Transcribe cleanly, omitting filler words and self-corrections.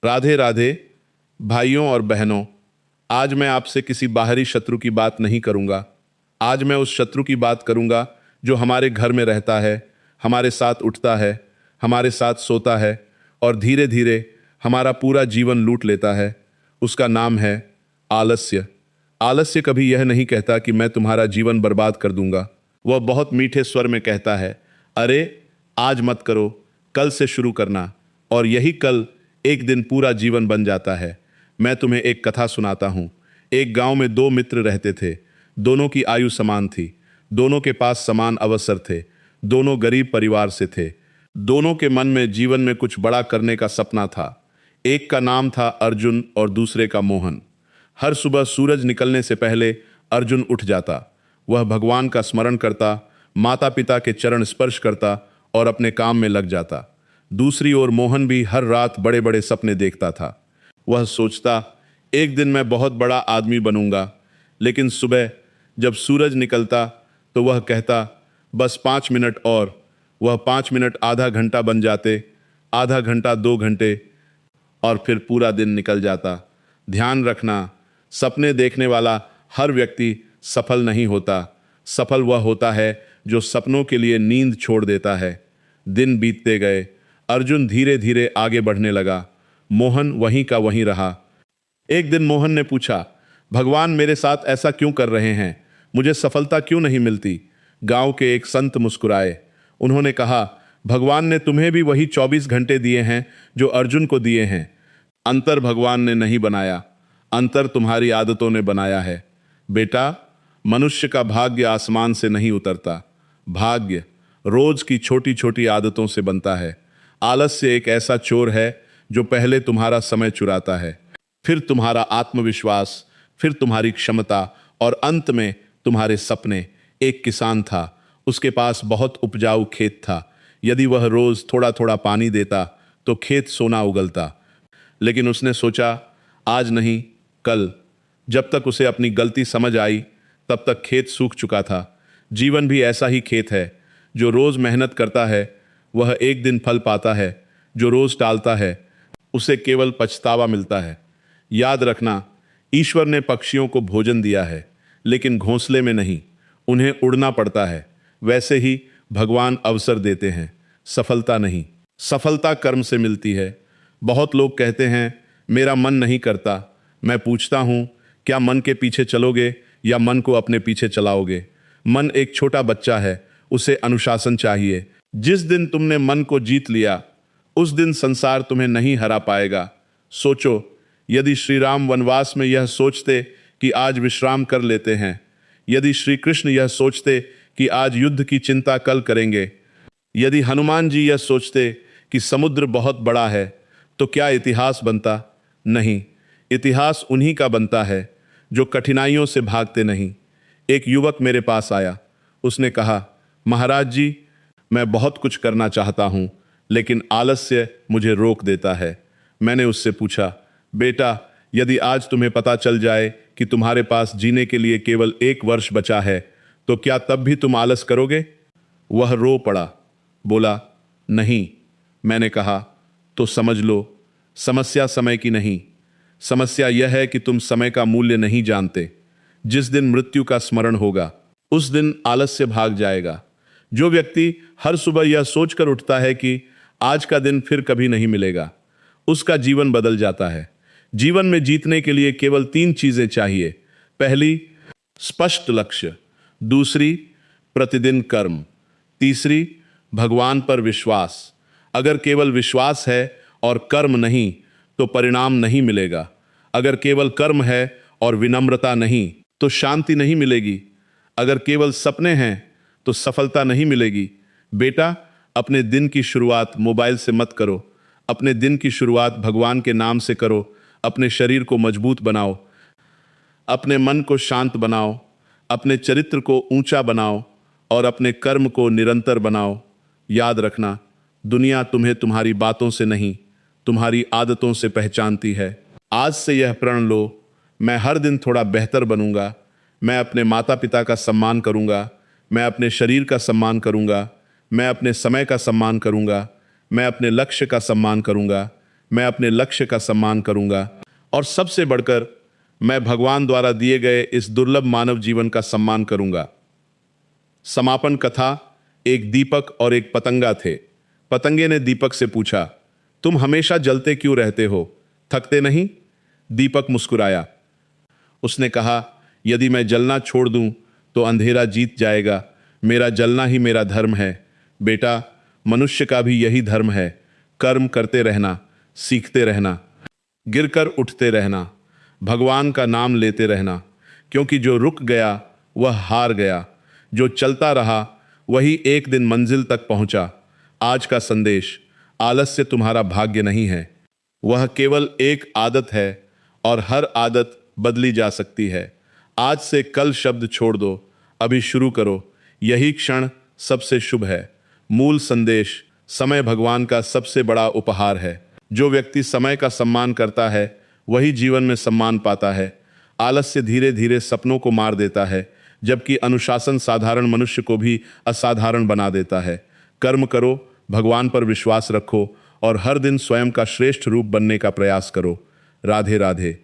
राधे राधे भाइयों और बहनों। आज मैं आपसे किसी बाहरी शत्रु की बात नहीं करूंगा। आज मैं उस शत्रु की बात करूंगा जो हमारे घर में रहता है, हमारे साथ उठता है, हमारे साथ सोता है और धीरे धीरे हमारा पूरा जीवन लूट लेता है। उसका नाम है आलस्य। आलस्य कभी यह नहीं कहता कि मैं तुम्हारा जीवन बर्बाद कर दूंगा। वह बहुत मीठे स्वर में कहता है, अरे आज मत करो, कल से शुरू करना। और यही कल एक दिन पूरा जीवन बन जाता है। मैं तुम्हें एक कथा सुनाता हूं। एक गांव में दो मित्र रहते थे। दोनों की आयु समान थी, दोनों के पास समान अवसर थे, दोनों गरीब परिवार से थे। दोनों के मन में जीवन में कुछ बड़ा करने का सपना था। एक का नाम था अर्जुन और दूसरे का मोहन। हर सुबह सूरज निकलने से पहले अर्जुन उठ जाता। वह भगवान का स्मरण करता, माता पिता के चरण स्पर्श करता और अपने काम में लग जाता। दूसरी ओर मोहन भी हर रात बड़े बड़े सपने देखता था। वह सोचता, एक दिन मैं बहुत बड़ा आदमी बनूंगा। लेकिन सुबह जब सूरज निकलता तो वह कहता, बस 5 मिनट और। वह 5 मिनट आधा घंटा बन जाते, आधा घंटा 2 घंटे और फिर पूरा दिन निकल जाता। ध्यान रखना, सपने देखने वाला हर व्यक्ति सफल नहीं होता। सफल वह होता है जो सपनों के लिए नींद छोड़ देता है। दिन बीतते गए। अर्जुन धीरे धीरे आगे बढ़ने लगा, मोहन वहीं का वहीं रहा। एक दिन मोहन ने पूछा, भगवान मेरे साथ ऐसा क्यों कर रहे हैं? मुझे सफलता क्यों नहीं मिलती? गांव के एक संत मुस्कुराए। उन्होंने कहा, भगवान ने तुम्हें भी वही 24 घंटे दिए हैं जो अर्जुन को दिए हैं। अंतर भगवान ने नहीं बनाया, अंतर तुम्हारी आदतों ने बनाया है। बेटा, मनुष्य का भाग्य आसमान से नहीं उतरता। भाग्य रोज की छोटी छोटी आदतों से बनता है। आलस्य एक ऐसा चोर है जो पहले तुम्हारा समय चुराता है, फिर तुम्हारा आत्मविश्वास, फिर तुम्हारी क्षमता और अंत में तुम्हारे सपने। एक किसान था, उसके पास बहुत उपजाऊ खेत था। यदि वह रोज थोड़ा थोड़ा पानी देता तो खेत सोना उगलता। लेकिन उसने सोचा, आज नहीं कल। जब तक उसे अपनी गलती समझ आई तब तक खेत सूख चुका था। जीवन भी ऐसा ही खेत है। जो रोज मेहनत करता है वह एक दिन फल पाता है, जो रोज टालता है उसे केवल पछतावा मिलता है। याद रखना, ईश्वर ने पक्षियों को भोजन दिया है लेकिन घोंसले में नहीं, उन्हें उड़ना पड़ता है। वैसे ही भगवान अवसर देते हैं, सफलता नहीं। सफलता कर्म से मिलती है। बहुत लोग कहते हैं, मेरा मन नहीं करता। मैं पूछता हूँ, क्या मन के पीछे चलोगे या मन को अपने पीछे चलाओगे? मन एक छोटा बच्चा है, उसे अनुशासन चाहिए। जिस दिन तुमने मन को जीत लिया उस दिन संसार तुम्हें नहीं हरा पाएगा। सोचो, यदि श्री राम वनवास में यह सोचते कि आज विश्राम कर लेते हैं, यदि श्री कृष्ण यह सोचते कि आज युद्ध की चिंता कल करेंगे, यदि हनुमान जी यह सोचते कि समुद्र बहुत बड़ा है, तो क्या इतिहास बनता? नहीं, इतिहास उन्हीं का बनता है जो कठिनाइयों से भागते नहीं। एक युवक मेरे पास आया। उसने कहा, महाराज जी, मैं बहुत कुछ करना चाहता हूँ लेकिन आलस्य मुझे रोक देता है। मैंने उससे पूछा, बेटा, यदि आज तुम्हें पता चल जाए कि तुम्हारे पास जीने के लिए केवल 1 वर्ष बचा है तो क्या तब भी तुम आलस करोगे? वह रो पड़ा, बोला, नहीं। मैंने कहा, तो समझ लो, समस्या समय की नहीं, समस्या यह है कि तुम समय का मूल्य नहीं जानते। जिस दिन मृत्यु का स्मरण होगा उस दिन आलस्य भाग जाएगा। जो व्यक्ति हर सुबह यह सोचकर उठता है कि आज का दिन फिर कभी नहीं मिलेगा, उसका जीवन बदल जाता है। जीवन में जीतने के लिए केवल 3 चीजें चाहिए। पहली, स्पष्ट लक्ष्य। दूसरी, प्रतिदिन कर्म। तीसरी, भगवान पर विश्वास। अगर केवल विश्वास है और कर्म नहीं तो परिणाम नहीं मिलेगा। अगर केवल कर्म है और विनम्रता नहीं तो शांति नहीं मिलेगी। अगर केवल सपने हैं तो सफलता नहीं मिलेगी। बेटा, अपने दिन की शुरुआत मोबाइल से मत करो। अपने दिन की शुरुआत भगवान के नाम से करो। अपने शरीर को मजबूत बनाओ, अपने मन को शांत बनाओ, अपने चरित्र को ऊंचा बनाओ और अपने कर्म को निरंतर बनाओ। याद रखना, दुनिया तुम्हें तुम्हारी बातों से नहीं, तुम्हारी आदतों से पहचानती है। आज से यह प्रण लो, मैं हर दिन थोड़ा बेहतर बनूंगा। मैं अपने माता पिता का सम्मान करूंगा, मैं अपने शरीर का सम्मान करूंगा, मैं अपने समय का सम्मान करूंगा, मैं अपने लक्ष्य का सम्मान करूंगा। मैं अपने लक्ष्य का सम्मान करूंगा और सबसे बढ़कर मैं भगवान द्वारा दिए गए इस दुर्लभ मानव जीवन का सम्मान करूंगा। समापन कथा। एक दीपक और एक पतंगा थे। पतंगे ने दीपक से पूछा, तुम हमेशा जलते क्यों रहते हो, थकते नहीं? दीपक मुस्कुराया। उसने कहा, यदि मैं जलना छोड़ दूं तो अंधेरा जीत जाएगा। मेरा जलना ही मेरा धर्म है। बेटा, मनुष्य का भी यही धर्म है, कर्म करते रहना, सीखते रहना, गिरकर उठते रहना, भगवान का नाम लेते रहना, क्योंकि जो रुक गया वह हार गया, जो चलता रहा वही एक दिन मंजिल तक पहुंचा। आज का संदेश, आलस्य तुम्हारा भाग्य नहीं है, वह केवल एक आदत है और हर आदत बदली जा सकती है। आज से कल शब्द छोड़ दो, अभी शुरू करो, यही क्षण सबसे शुभ है। मूल संदेश, समय भगवान का सबसे बड़ा उपहार है। जो व्यक्ति समय का सम्मान करता है वही जीवन में सम्मान पाता है। आलस्य धीरे धीरे सपनों को मार देता है, जबकि अनुशासन साधारण मनुष्य को भी असाधारण बना देता है। कर्म करो, भगवान पर विश्वास रखो और हर दिन स्वयं का श्रेष्ठ रूप बनने का प्रयास करो। राधे राधे।